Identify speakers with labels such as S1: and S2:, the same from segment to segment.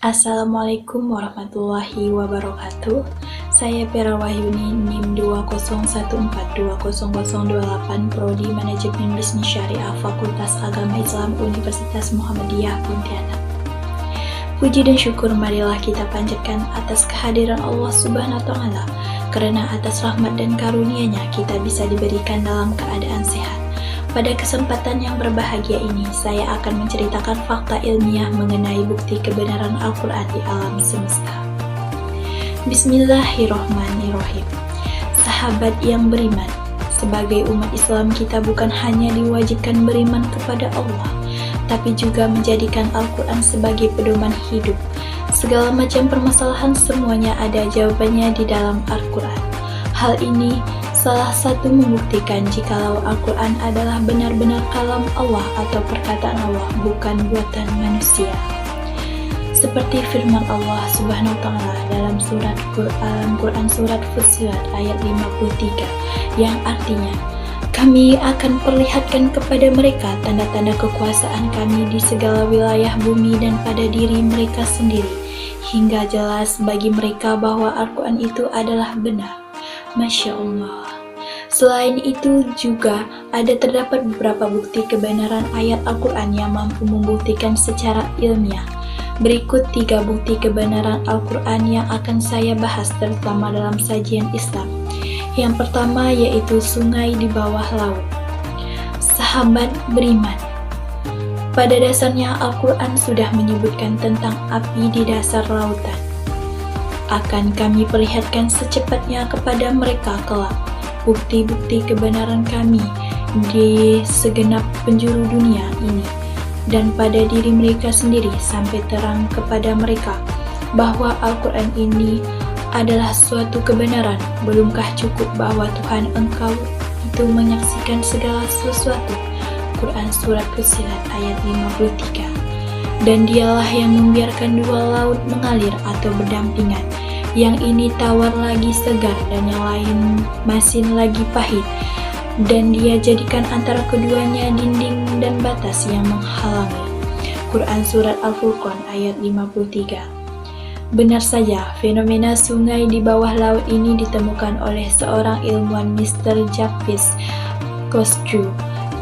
S1: Assalamualaikum warahmatullahi wabarakatuh. Saya Pera Wahyuni, NIM 201420028, Prodi Manajemen Bisnis Syariah, Fakultas Agama Islam, Universitas Muhammadiyah Pontianak. Puji dan syukur marilah kita panjatkan atas kehadiran Allah Subhanahu wa Ta'ala, karena atas rahmat dan karunia-Nya kita bisa diberikan dalam keadaan sehat. Pada kesempatan yang berbahagia ini, saya akan menceritakan fakta ilmiah mengenai bukti kebenaran Al-Quran di alam semesta. Bismillahirrohmanirrohim. Sahabat yang beriman, sebagai umat Islam kita bukan hanya diwajibkan beriman kepada Allah, tapi juga menjadikan Al-Quran sebagai pedoman hidup. Segala macam permasalahan semuanya ada jawabannya di dalam Al-Quran. Hal ini salah satu membuktikan jikalau Al-Quran adalah benar-benar kalam Allah atau perkataan Allah, bukan buatan manusia. Seperti firman Allah Subhanahu wa Ta'ala dalam surat Al-Quran surat Fussilat ayat 53 yang artinya, kami akan perlihatkan kepada mereka tanda-tanda kekuasaan kami di segala wilayah bumi dan pada diri mereka sendiri, hingga jelas bagi mereka bahwa Al-Quran itu adalah benar. Masya Allah. Selain itu juga terdapat beberapa bukti kebenaran ayat Al-Quran yang mampu membuktikan secara ilmiah. Berikut 3 bukti kebenaran Al-Quran yang akan saya bahas terutama dalam sajian Islam. Yang pertama yaitu sungai di bawah laut. Sahabat beriman, pada dasarnya Al-Quran sudah menyebutkan tentang api di dasar lautan. Akan kami perlihatkan secepatnya kepada mereka kelak bukti-bukti kebenaran kami di segenap penjuru dunia ini dan pada diri mereka sendiri sampai terang kepada mereka bahwa Al-Quran ini adalah suatu kebenaran. Belumkah cukup bahwa Tuhan engkau itu menyaksikan segala sesuatu? Quran Surat Fussilat ayat 53. Dan dialah yang membiarkan dua laut mengalir atau berdampingan, yang ini tawar lagi segar dan yang lain masin lagi pahit, dan dia jadikan antara keduanya dinding dan batas yang menghalangi. Quran Surat Al-Furqan ayat 53. Benar saja, fenomena sungai di bawah laut ini ditemukan oleh seorang ilmuwan Mr. Jacques Cousteau.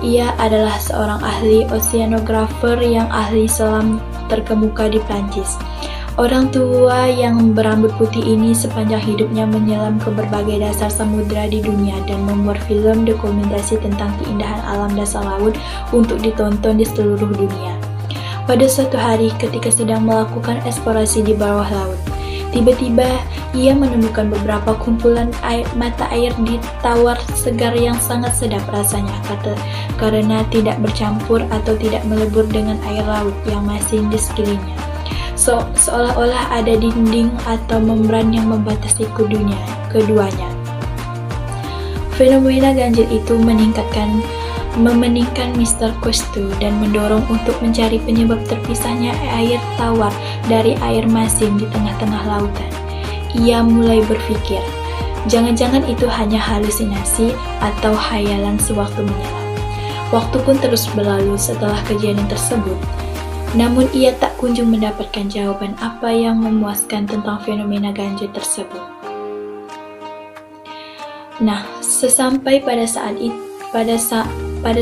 S1: Ia adalah seorang ahli oceanografer yang ahli selam terkemuka di Prancis. Orang tua yang berambut putih ini sepanjang hidupnya menyelam ke berbagai dasar samudera di dunia dan membuat film dokumentasi tentang keindahan alam dasar laut untuk ditonton di seluruh dunia. Pada suatu hari ketika sedang melakukan eksplorasi di bawah laut, tiba-tiba ia menemukan beberapa kumpulan mata air di tawar segar yang sangat sedap rasanya karena tidak bercampur atau tidak melebur dengan air laut yang masih di sekelilingnya. Seolah-olah ada dinding atau membran yang membatasi keduanya. Fenomena ganjil itu memeningkan Mr. Cousteau dan mendorong untuk mencari penyebab terpisahnya air tawar dari air masin di tengah-tengah lautan. Ia mulai berpikir, jangan-jangan itu hanya halusinasi atau khayalan sewaktu menyelam. Waktu pun terus berlalu setelah kejadian tersebut, namun ia tak kunjung mendapatkan jawaban apa yang memuaskan tentang fenomena ganjil tersebut. Nah, sesampai pada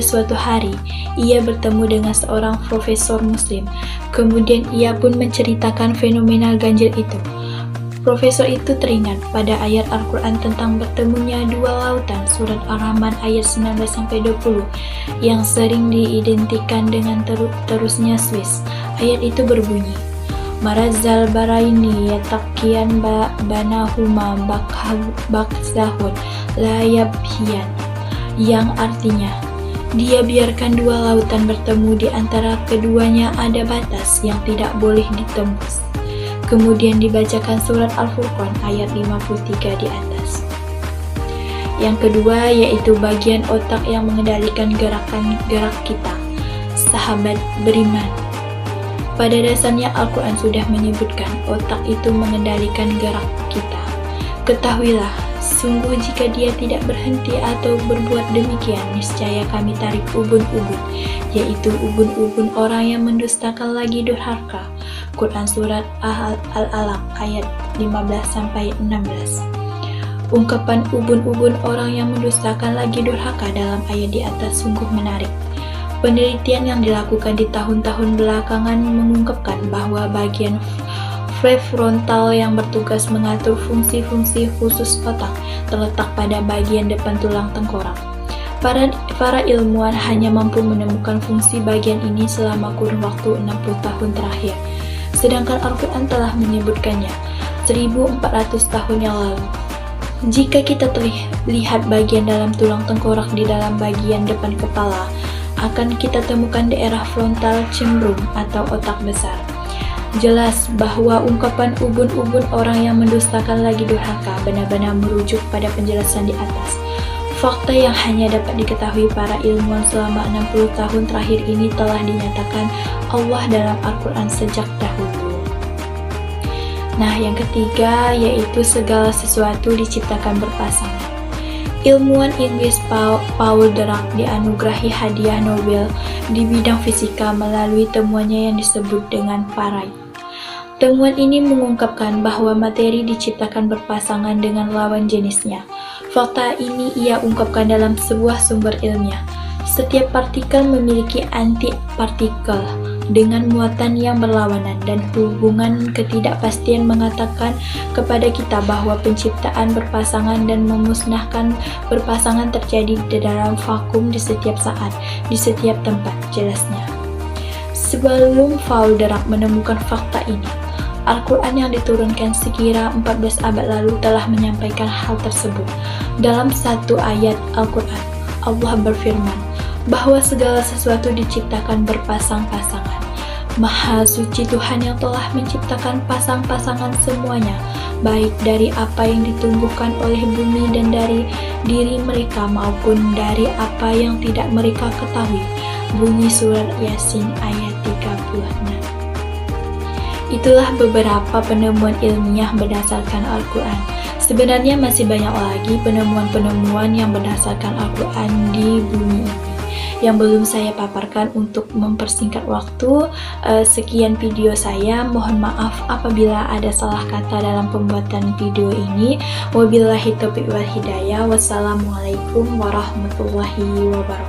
S1: suatu hari, ia bertemu dengan seorang profesor muslim. Kemudian ia pun menceritakan fenomena ganjil itu. Profesor itu teringat pada ayat Al-Quran tentang bertemunya dua lautan, surat Ar-Rahman ayat 19-20, yang sering diidentikan dengan terusnya Swiss. Ayat itu berbunyi, Marazal baraini yatakian banahuma bakzahun la yabhiyan, yang artinya, dia biarkan dua lautan bertemu di antara keduanya ada batas yang tidak boleh ditembus. Kemudian dibacakan surat Al-Furqan ayat 53 di atas. Yang kedua yaitu bagian otak yang mengendalikan gerak kita. Sahabat beriman, pada dasarnya Al-Quran sudah menyebutkan otak itu mengendalikan gerak kita. Ketahuilah, sungguh jika dia tidak berhenti atau berbuat demikian, niscaya kami tarik ubun-ubun, yaitu ubun-ubun orang yang mendustakan lagi durhaka. Quran Surat Al-Alaq ayat 15-16. Ungkapan ubun-ubun orang yang mendustakan lagi durhaka dalam ayat di atas sungguh menarik. Penelitian yang dilakukan di tahun-tahun belakangan mengungkapkan bahwa bagian prefrontal yang bertugas mengatur fungsi-fungsi khusus otak terletak pada bagian depan tulang tengkorak. Para ilmuwan hanya mampu menemukan fungsi bagian ini selama kurun waktu 60 tahun terakhir, sedangkan Al-Quran telah menyebutkannya 1400 tahun yang lalu. Jika kita lihat bagian dalam tulang tengkorak di dalam bagian depan kepala, akan kita temukan daerah frontal cembrum atau otak besar. Jelas bahwa ungkapan ubun-ubun orang yang mendustakan lagi durhaka benar-benar merujuk pada penjelasan di atas. Fakta yang hanya dapat diketahui para ilmuwan selama 60 tahun terakhir ini telah dinyatakan Allah dalam Al-Quran sejak dahulu. Nah, yang ketiga yaitu segala sesuatu diciptakan berpasangan. Ilmuwan Inggris Paul Dirac dianugerahi hadiah Nobel di bidang fisika melalui temuannya yang disebut dengan Faraday. Temuan ini mengungkapkan bahwa materi diciptakan berpasangan dengan lawan jenisnya. Fakta ini ia ungkapkan dalam sebuah sumber ilmiah. Setiap partikel memiliki antipartikel dengan muatan yang berlawanan, dan hubungan ketidakpastian mengatakan kepada kita bahwa penciptaan berpasangan dan memusnahkan berpasangan terjadi di dalam vakum di setiap saat, di setiap tempat, jelasnya. Sebelum Paul Dirac menemukan fakta ini, Al-Quran yang diturunkan sekira 14 abad lalu telah menyampaikan hal tersebut. Dalam satu ayat Al-Quran, Allah berfirman bahwa segala sesuatu diciptakan berpasang-pasangan. Maha suci Tuhan yang telah menciptakan pasang-pasangan semuanya, baik dari apa yang ditumbuhkan oleh bumi dan dari diri mereka maupun dari apa yang tidak mereka ketahui. Bunyi surat Yasin ayat 36. Itulah beberapa penemuan ilmiah berdasarkan Al-Quran. Sebenarnya masih banyak lagi penemuan-penemuan yang berdasarkan Al-Quran di bumi ini yang belum saya paparkan untuk mempersingkat waktu. Sekian video saya, mohon maaf apabila ada salah kata dalam pembuatan video ini. Wabillahi taufiq wal hidayah. Wassalamualaikum warahmatullahi wabarakatuh.